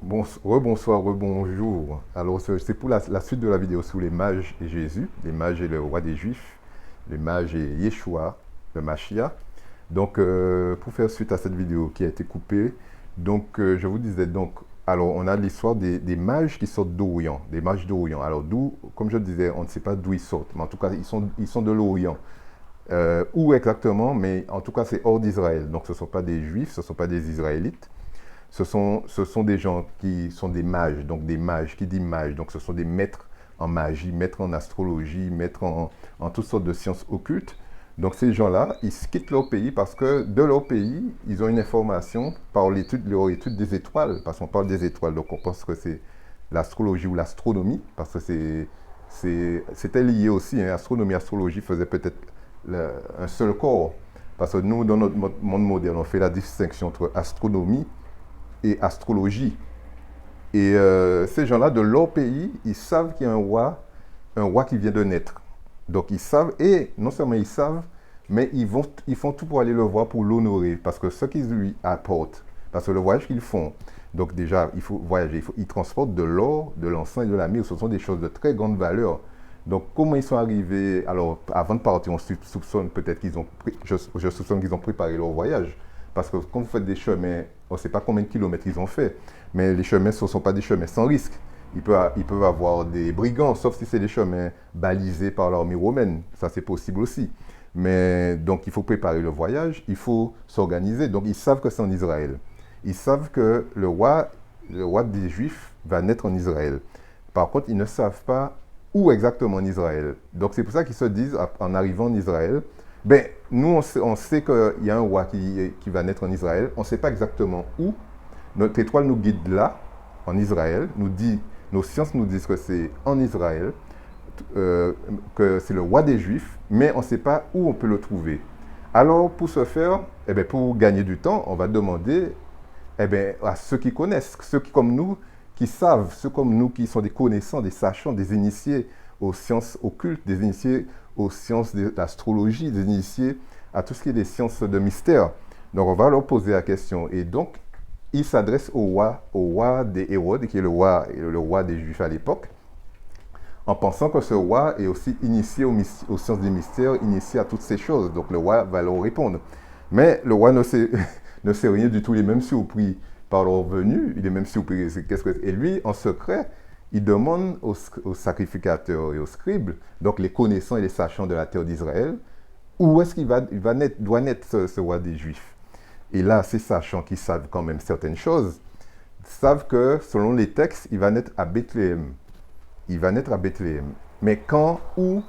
Rebonsoir, rebonjour. Alors, c'est pour la suite de la vidéo sur les mages et Jésus, les mages et le roi des Juifs, les mages et Yeshua, le Mashiach. Donc, pour faire suite à cette vidéo qui a été coupée, je vous disais donc, alors, on a l'histoire des mages qui sortent d'Orient, des mages d'Orient. Alors, d'où, comme je disais, on ne sait pas d'où ils sortent, mais en tout cas, ils sont de l'Orient. Où exactement, mais en tout cas, c'est hors d'Israël. Donc, ce ne sont pas des Juifs, ce ne sont pas des Israélites. Ce sont des gens qui sont des mages, donc des mages, qui dit mages, donc ce sont des maîtres en magie, maîtres en astrologie, maîtres en toutes sortes de sciences occultes. Donc ces gens-là, ils quittent leur pays parce que de leur pays, ils ont une information par leur étude des étoiles, parce qu'on parle des étoiles, donc on pense que c'est l'astrologie ou l'astronomie, parce que c'était lié aussi, hein, astronomie, astrologie faisait peut-être un seul corps, parce que nous, dans notre monde moderne, on fait la distinction entre astronomie et astrologie. Et ces gens-là, de leur pays, ils savent qu'il y a un roi qui vient de naître. Donc ils savent, et non seulement ils savent, mais ils font tout pour aller le voir, pour l'honorer, parce que ce qu'ils lui apportent, parce que le voyage qu'ils font, donc déjà, il faut voyager, ils transportent de l'or, de l'encens et de la myrrhe, ce sont des choses de très grande valeur. Donc comment ils sont arrivés? Alors avant de partir, on soupçonne peut-être je soupçonne qu'ils ont préparé leur voyage. Parce que quand vous faites des chemins, on ne sait pas combien de kilomètres ils ont fait, mais les chemins, ce ne sont pas des chemins sans risque. Ils peuvent avoir des brigands, sauf si c'est des chemins balisés par l'armée romaine. Ça, c'est possible aussi. Mais donc, il faut préparer le voyage, il faut s'organiser. Donc, ils savent que c'est en Israël. Ils savent que le roi des Juifs va naître en Israël. Par contre, ils ne savent pas où exactement en Israël. Donc, c'est pour ça qu'ils se disent, en arrivant en Israël, ben, nous, on sait qu'il y a un roi qui va naître en Israël. On ne sait pas exactement où. Notre étoile nous guide là, en Israël. Nos sciences nous disent que c'est en Israël, que c'est le roi des Juifs, mais on ne sait pas où on peut le trouver. Alors, pour ce faire, eh bien, pour gagner du temps, on va demander à ceux qui connaissent, ceux qui, comme nous, qui savent, ceux comme nous qui sont des connaissants, des sachants, des initiés aux sciences occultes, des initiés aux sciences de l'astrologie, des initiés à tout ce qui est des sciences de mystère. Donc on va leur poser la question. Et donc, il s'adresse au roi des Hérodes, qui est le roi des Juifs à l'époque, en pensant que ce roi est aussi initié aux sciences des mystères, initié à toutes ces choses. Donc le roi va leur répondre. Mais le roi ne sait, ne sait rien du tout. Il est même surpris par leur venue. Il est même surpris. Et lui, en secret, il demande aux sacrificateurs et aux scribes, donc les connaissants et les sachants de la terre d'Israël, où est-ce qu'il doit naître ce roi des Juifs. Et là, ces sachants qui savent quand même certaines choses, savent que selon les textes, il va naître à Bethléem. Il va naître à Bethléem. Mais quand, où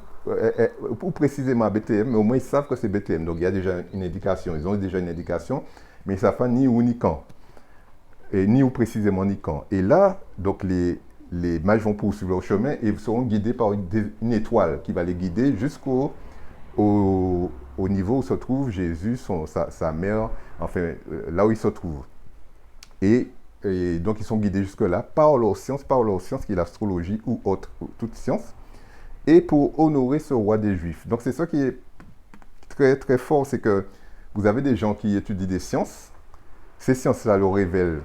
précisément à Bethléem, mais au moins ils savent que c'est Bethléem. Donc il y a déjà une indication, ils ont déjà une indication, mais ils ne savent pas ni où ni quand. Et ni où précisément ni quand. Et là, donc les mages vont poursuivre leur chemin et seront guidés par une étoile qui va les guider au niveau où se trouve Jésus, sa mère, enfin là où il se trouve. Et donc ils sont guidés jusque-là par leur science qui est l'astrologie ou autre, ou toute science, et pour honorer ce roi des Juifs. Donc c'est ça qui est très très fort, c'est que vous avez des gens qui étudient des sciences, ces sciences-là leur révèlent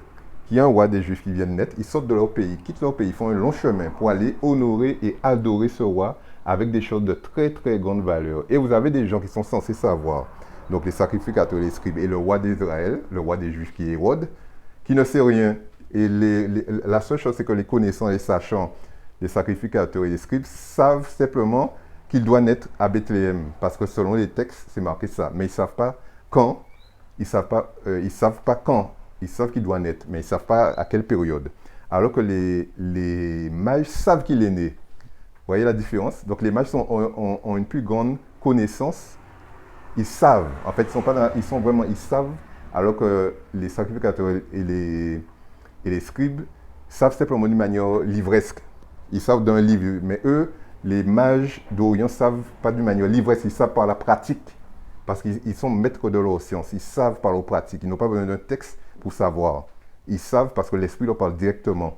qu'il y a un roi des Juifs qui vient de naître, ils sortent de leur pays, quittent leur pays, font un long chemin pour aller honorer et adorer ce roi avec des choses de très très grande valeur. Et vous avez des gens qui sont censés savoir, donc les sacrificateurs, les scribes et le roi d'Israël, le roi des Juifs qui est Hérode, qui ne sait rien. Et la seule chose, c'est que les connaissants, les sachants, les sacrificateurs et les scribes savent simplement qu'il doit naître à Bethléem, parce que selon les textes, c'est marqué ça. Mais ils ne savent pas quand, ils savent pas quand, ils savent qu'il doit naître, mais ils ne savent pas à quelle période. Alors que les mages savent qu'il est né. Vous voyez la différence? Donc les mages ont une plus grande connaissance. Ils savent. En fait, ils savent, alors que les sacrificateurs et les scribes savent simplement d'une manière livresque. Ils savent d'un livre, mais eux, les mages d'Orient, savent pas d'une manière livresque, ils savent par la pratique. Parce qu'ils sont maîtres de leur science, ils savent par leur pratique. Ils n'ont pas besoin d'un texte pour savoir. Ils savent parce que l'esprit leur parle directement,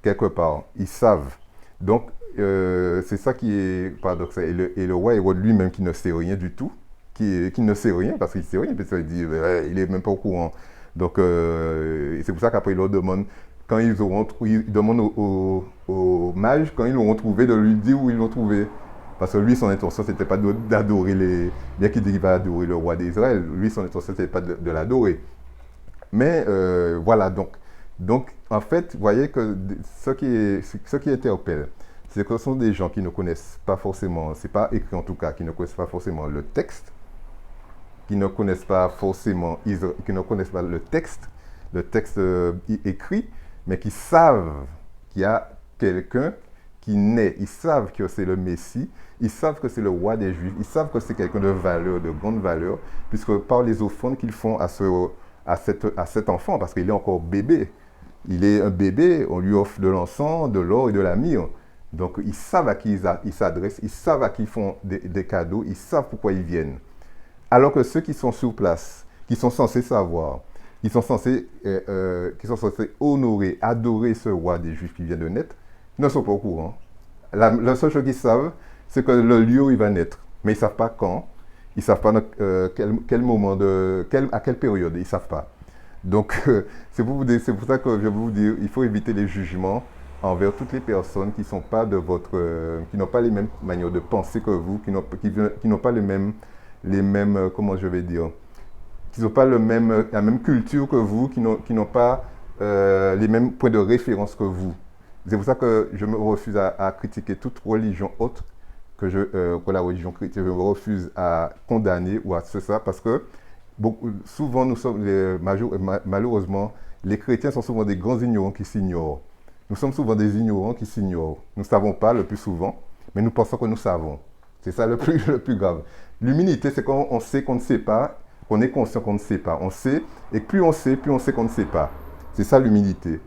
quelque part. Ils savent. Donc, c'est ça qui est paradoxal. Et le roi Hérode lui-même qui ne sait rien du tout, qui ne sait rien, parce qu'il ne sait rien, parce qu'il dit, il n'est même pas au courant. Donc, c'est pour ça qu'après il leur demande, quand ils demandent aux mages, quand ils l'auront trouvé, de lui dire où ils l'ont trouvé. Parce que lui, son intention, c'était pas d'adorer bien qu'il dit qu'il va adorer le roi d'Israël, lui, son intention, c'était pas de l'adorer. Mais voilà, donc, en fait, vous voyez que ce qui interpelle, c'est que ce sont des gens qui ne connaissent pas forcément, c'est pas écrit en tout cas, qui ne connaissent pas forcément le texte, qui ne connaissent pas forcément, qui ne connaissent pas le texte écrit, mais qui savent qu'il y a quelqu'un qui naît. Ils savent que c'est le Messie, ils savent que c'est le roi des Juifs, ils savent que c'est quelqu'un de valeur, de grande valeur, puisque par les offrandes qu'ils font à cet enfant, parce qu'il est encore bébé. Il est un bébé, on lui offre de l'encens, de l'or et de la myrrhe. Donc ils savent à qui ils s'adressent, ils savent à qui ils font des cadeaux, ils savent pourquoi ils viennent. Alors que ceux qui sont sur place, qui sont censés savoir, qui sont censés honorer, adorer ce roi des Juifs qui vient de naître, ne sont pas au courant. La seule chose qu'ils savent, c'est que le lieu où il va naître. Mais ils ne savent pas quand, ils ne savent pas quel moment, à quelle période, ils ne savent pas. Donc, c'est pour ça que je veux vous dire, il faut éviter les jugements envers toutes les personnes qui sont pas qui n'ont pas les mêmes manières de penser que vous, qui n'ont pas les mêmes, comment je vais dire, qui n'ont pas la même culture que vous, qui n'ont pas les mêmes points de référence que vous. C'est pour ça que je me refuse à critiquer toute religion autre que la religion chrétienne. Je me refuse à condamner ou à ça, parce que souvent, malheureusement, les chrétiens sont souvent des grands ignorants qui s'ignorent. Nous sommes souvent des ignorants qui s'ignorent. Nous ne savons pas le plus souvent, mais nous pensons que nous savons. C'est ça le plus grave. L'humilité, c'est quand on sait qu'on ne sait pas, qu'on est conscient qu'on ne sait pas. On sait, et plus on sait qu'on ne sait pas. C'est ça l'humilité.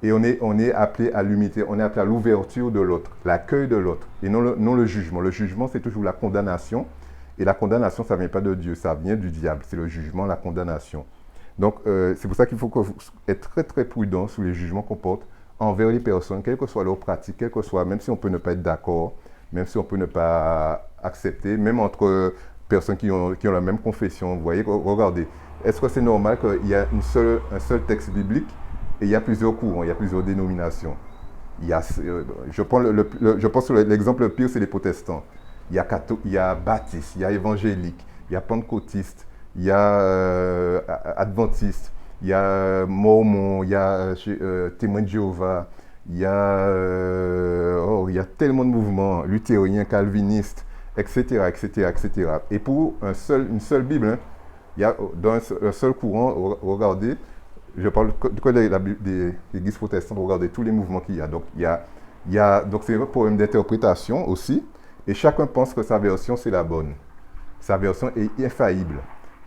Et on est appelé à l'humilité, on est appelé à l'ouverture de l'autre, l'accueil de l'autre, et non le jugement. Le jugement, c'est toujours la condamnation. Et la condamnation, ça ne vient pas de Dieu, ça vient du diable. C'est le jugement, la condamnation. Donc, c'est pour ça qu'il faut être très, très prudent sur les jugements qu'on porte envers les personnes, quelle que soit leur pratique, quelle que soit, même si on peut ne pas être d'accord, même si on peut ne pas accepter, même entre personnes qui ont la même confession. Vous voyez, regardez, est-ce que c'est normal qu'il y a un seul texte biblique et il y a plusieurs courants, il y a plusieurs dénominations? Je pense que l'exemple le pire, c'est les protestants. Il y a baptiste, il y a évangélique, il y a pentecôtiste, il y a adventiste, il y a mormon, il y a témoin de Jéhovah, il y a tellement de mouvements, luthériens, calvinistes, etc., etc., etc. Et pour une seule Bible, hein, il y a dans un seul courant, regardez, je parle des églises protestantes, regardez tous les mouvements qu'il y a. Donc c'est un problème d'interprétation aussi. Et chacun pense que sa version, c'est la bonne. Sa version est infaillible.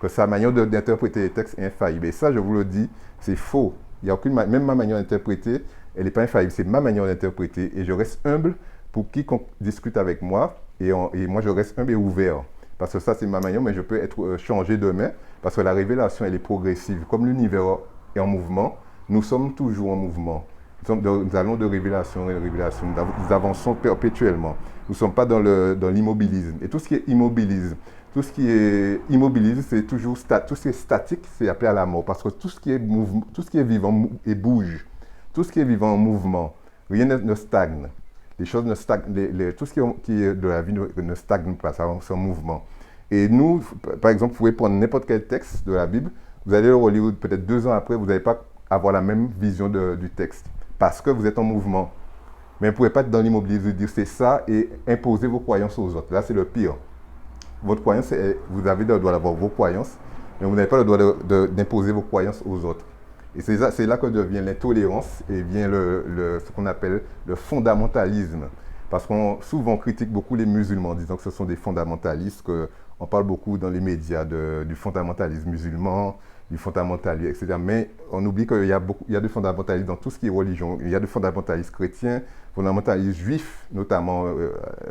Que sa manière d'interpréter les textes est infaillible. Et ça, je vous le dis, c'est faux. Il y a même ma manière d'interpréter, elle n'est pas infaillible. C'est ma manière d'interpréter. Et je reste humble pour quiconque discute avec moi. Et moi, je reste humble et ouvert. Parce que ça, c'est ma manière, mais je peux être changé demain. Parce que la révélation, elle est progressive. Comme l'univers est en mouvement, nous sommes toujours en mouvement. Nous allons de révélation en révélation. Nous avançons perpétuellement. Nous ne sommes pas dans l'immobilisme. Et tout ce qui est immobilisme, c'est toujours tout ce qui est statique, c'est appelé à la mort. Parce que tout ce qui est vivant et bouge. Tout ce qui est vivant en mouvement, rien ne stagne. Les choses ne stagnent. Tout ce qui est de la vie ne stagne pas, c'est en mouvement. Et nous, par exemple, vous pouvez prendre n'importe quel texte de la Bible, vous allez le relire peut-être 2 ans après, vous n'allez pas avoir la même vision du texte. Parce que vous êtes en mouvement. Mais vous ne pouvez pas être dans l'immobilisme de dire c'est ça et imposer vos croyances aux autres. Là, c'est le pire. Votre croyance, vous avez le droit d'avoir vos croyances, mais vous n'avez pas le droit d'imposer vos croyances aux autres. Et c'est là que devient l'intolérance et vient ce qu'on appelle le fondamentalisme. Parce qu'on souvent critique beaucoup les musulmans en disant que ce sont des fondamentalistes, qu'on parle beaucoup dans les médias du fondamentalisme musulman, du fondamentalisme, etc. Mais on oublie qu'il y a des fondamentalistes dans tout ce qui est religion. Il y a des fondamentalistes chrétiens, fondamentalistes juifs, notamment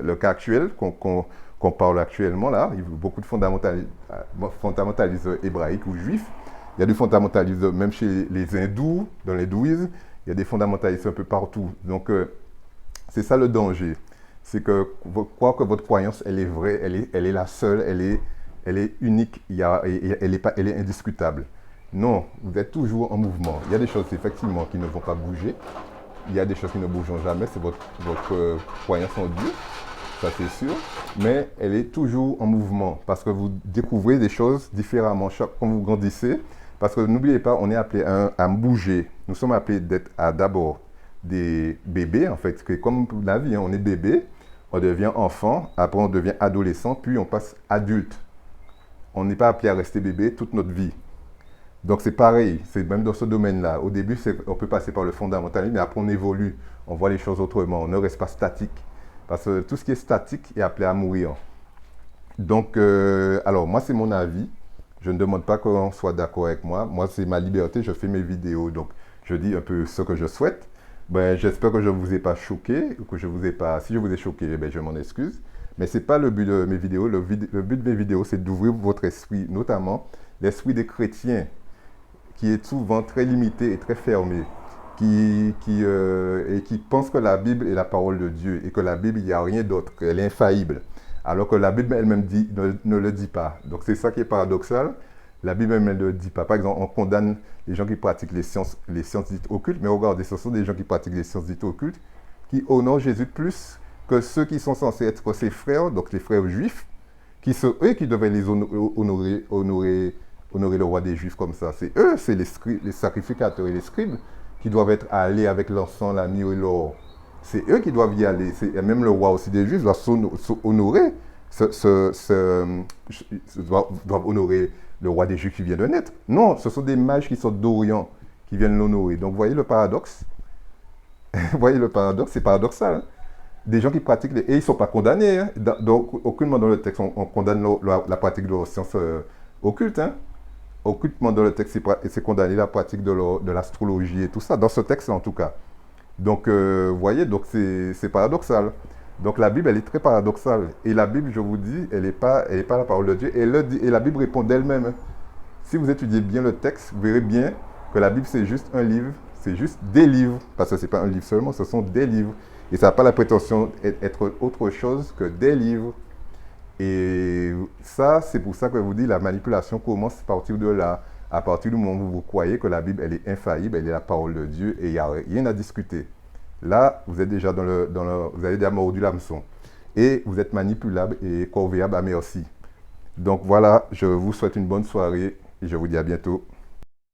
le cas actuel qu'on parle actuellement là. Il y a beaucoup de fondamentalistes hébraïques ou juifs. Il y a du fondamentalisme même chez les hindous, dans l'hindouisme. Il y a des fondamentalistes un peu partout. Donc, c'est ça le danger. C'est que croire que votre croyance, elle est vraie, elle est la seule, elle est unique, elle est indiscutable. Non, vous êtes toujours en mouvement. Il y a des choses effectivement qui ne vont pas bouger. Il y a des choses qui ne bougeront jamais. C'est votre croyance en Dieu, ça c'est sûr. Mais elle est toujours en mouvement parce que vous découvrez des choses différemment quand vous grandissez. Parce que n'oubliez pas, on est appelé à bouger. Nous sommes appelés d'être d'abord des bébés, en fait. Que comme la vie, hein, on est bébé, on devient enfant, après on devient adolescent, puis on passe adulte. On n'est pas appelé à rester bébé toute notre vie. Donc c'est pareil, c'est même dans ce domaine-là. Au début, on peut passer par le fondamentalisme, mais après on évolue, on voit les choses autrement, on ne reste pas statique. Parce que tout ce qui est statique est appelé à mourir. Donc, alors moi c'est mon avis. Je ne demande pas qu'on soit d'accord avec moi. Moi c'est ma liberté, je fais mes vidéos. Donc je dis un peu ce que je souhaite. Ben, j'espère que je ne vous ai pas choqué, que je vous ai pas. Si je vous ai choqué, ben, je m'en excuse. Mais ce n'est pas le but de mes vidéos. Le but de mes vidéos, c'est d'ouvrir votre esprit, notamment l'esprit des chrétiens, qui est souvent très limité et très fermé, et qui pense que la Bible est la parole de Dieu et que la Bible, il n'y a rien d'autre, qu'elle est infaillible. Alors que la Bible elle-même ne le dit pas. Donc c'est ça qui est paradoxal. La Bible elle-même ne le dit pas. Par exemple, on condamne les gens qui pratiquent les sciences dites occultes, mais regardez, ce sont des gens qui pratiquent les sciences dites occultes qui honorent Jésus plus que ceux qui sont censés être ses frères, donc les frères juifs, qui sont eux qui devaient les honorer le roi des Juifs comme ça. C'est eux, c'est les sacrificateurs et les scribes qui doivent être allés avec l'encens, la myrrhe et l'or. C'est eux qui doivent y aller. Et même le roi aussi des Juifs doit honorer, doivent honorer le roi des Juifs qui vient de naître. Non, ce sont des mages qui sont d'Orient qui viennent l'honorer. Donc, vous voyez le paradoxe. Vous voyez le paradoxe, c'est paradoxal. Hein? Des gens qui pratiquent, et ils ne sont pas condamnés. Hein? Donc, aucunement dans le texte, on condamne la pratique de la science occulte. Hein? Occultement dans le texte, c'est condamné la pratique de l'astrologie et tout ça, dans ce texte en tout cas. Donc, vous voyez, donc c'est paradoxal. Donc, la Bible, elle est très paradoxale. Et la Bible, je vous dis, elle n'est pas la parole de Dieu. Et la Bible répond d'elle-même. Hein. Si vous étudiez bien le texte, vous verrez bien que la Bible, c'est juste un livre, c'est juste des livres. Parce que ce n'est pas un livre seulement, ce sont des livres. Et ça n'a pas la prétention d'être autre chose que des livres. Et ça, c'est pour ça que je vous dis, la manipulation commence à partir de là. À partir du moment où vous croyez que la Bible, elle est infaillible, elle est la parole de Dieu et il n'y a rien à discuter. Là, vous êtes déjà vous avez déjà mordu l'hameçon. Et vous êtes manipulable et corvéable à merci. Donc voilà, je vous souhaite une bonne soirée et je vous dis à bientôt.